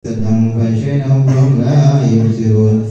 sedang basyinahum la yusirun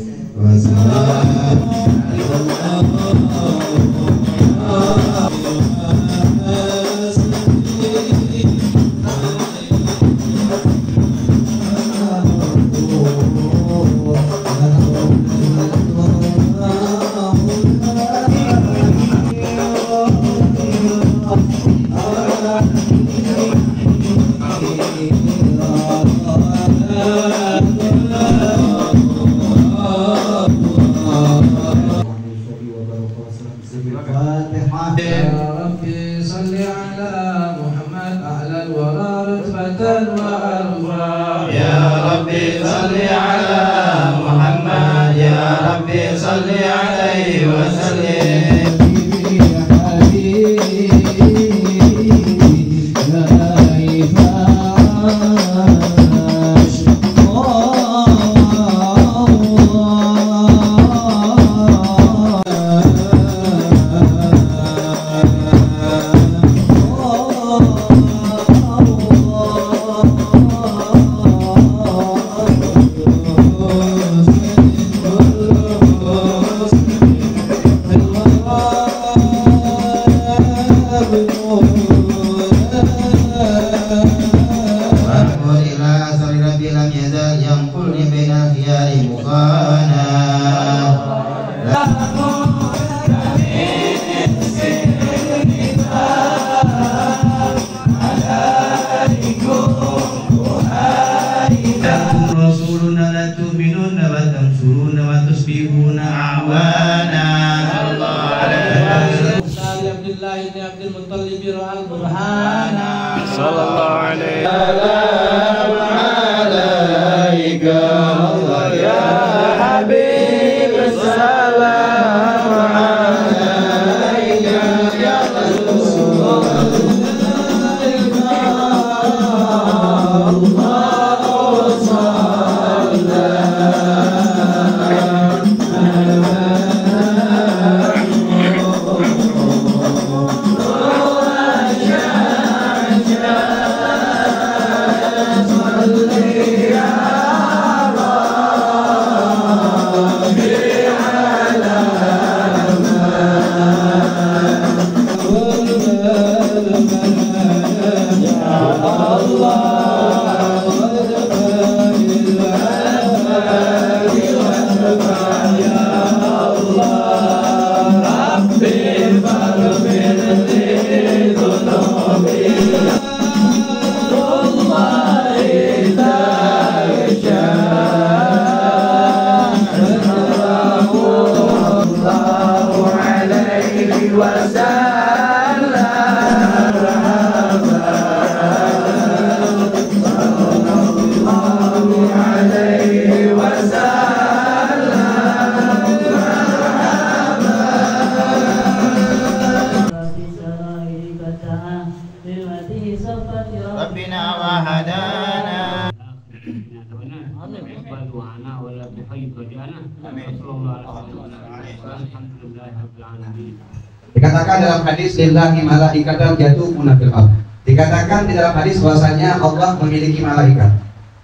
Dikatakan dalam hadis lillahi malaikatan yatufuna fil ardh. Dikatakan di dalam hadis bahwasanya Allah memiliki malaikat.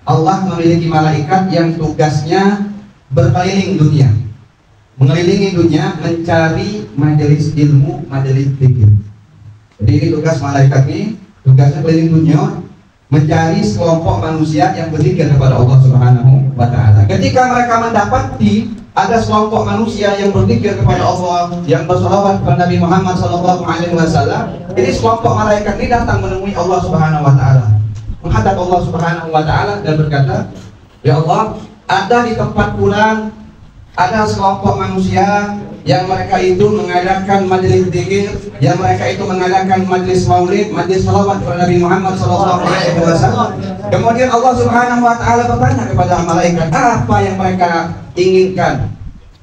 Allah memiliki malaikat yang tugasnya berkeliling dunia. Mengelilingi dunia mencari majelis ilmu, majelis zikir. Jadi ini tugas malaikat ini, tugasnya keliling dunia mencari sekelompok manusia yang berzikir kepada Allah Subhanahu wa taala. Ketika mereka mendapati ada sekelompok manusia yang berzikir kepada Allah, yang bersalawat kepada Nabi Muhammad SAW, jadi sekelompok malaikat ini datang menemui Allah Subhanahu wa taala, menghadap Allah Subhanahu wa taala dan berkata, "Ya Allah, ada di tempat fulan ada sekelompok manusia yang mereka itu mengadakan majelis zikir, yang mereka itu mengadakan majelis maulid, majelis salawat kepada Nabi Muhammad SAW." Kemudian Allah Subhanahu wa taala bertanya kepada malaikat, apa yang mereka inginkan?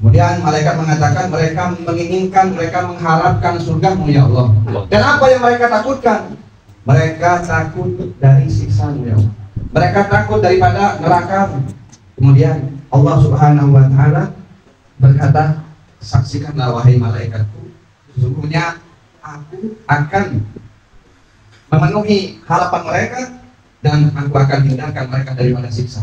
Kemudian malaikat mengatakan mereka menginginkan, mereka mengharapkan surgamu ya Allah. Dan apa yang mereka takutkan? Mereka takut dari siksa-Mu ya Allah. Mereka takut daripada neraka. Kemudian Allah Subhanahu wa taala berkata, saksikanlah wahai malaikatku, sesungguhnya aku akan memenuhi harapan mereka dan aku akan hindarkan mereka daripada siksa.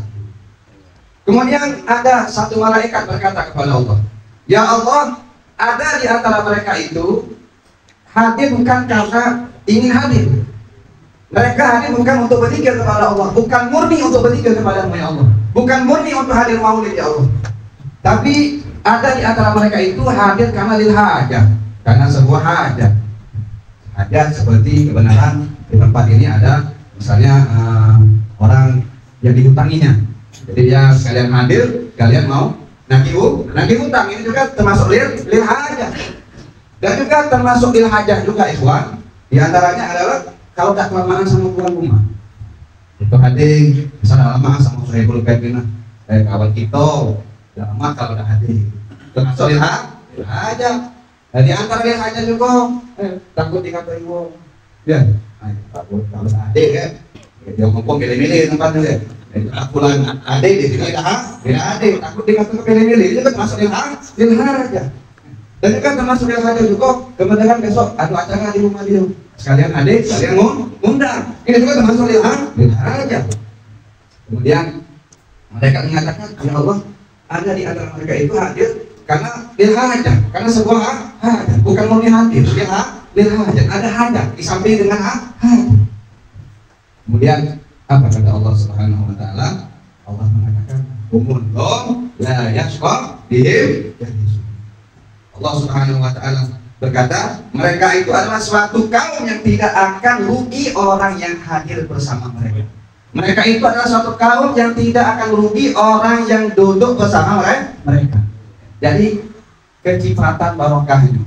Kemudian ada satu malaikat berkata kepada Allah, "Ya Allah, ada di antara mereka itu hadir bukan karena ingin hadir. Mereka hadir bukan untuk berzikir kepada Allah, bukan murni untuk berzikir kepada ya Allah, bukan murni untuk hadir maulid ya Allah. Tapi ada di antara mereka itu hadir karena lil hajah, karena sebuah hajat. Hajat seperti kebenaran di tempat ini ada misalnya orang yang dihutanginya. Jadi ya kalian hadir, kalian mau nagih hutang, ini juga termasuk lil hajah. Dan juga termasuk lil hajah juga ikhwan. Di antaranya adalah kalau tak kelamaan sama tuan rumah. Itu hadir, misalnya lama sama Suhaibul Kaibina, kawan kita, lama kalau udah hadir. Termasuk lil hajah. Dan di antara lil hajah juga, takut dikatain wong. Ya, takut kalau hadir kan. Dia ngomong milih-milih tempatnya ya. Aku lagi adik di sini tidak adik, takut dikatakan pilih-pilih. Itu kan termasuk lil hajah. Dan itu kan termasuk lil hajah juga. Kemudian besok ada acara di rumah dia. Sekalian adik, sekalian ngundang. Ini juga termasuk lil hajah. Kemudian mereka mengatakan, ya Allah, ada di antara mereka itu hadir karena lil hajah, karena sebuah hajah, bukan murni hadir. Lil hajah, ada hajah di samping dengan hajah. Kemudian apa kata Allah Subhanahu wa taala? Allah mengatakan, "Umun la yashqa bihim." Allah Subhanahu wa taala berkata, mereka itu adalah suatu kaum yang tidak akan rugi orang yang hadir bersama mereka. Mereka itu adalah suatu kaum yang tidak akan rugi orang yang duduk bersama mereka. Jadi kecipratan barokahnya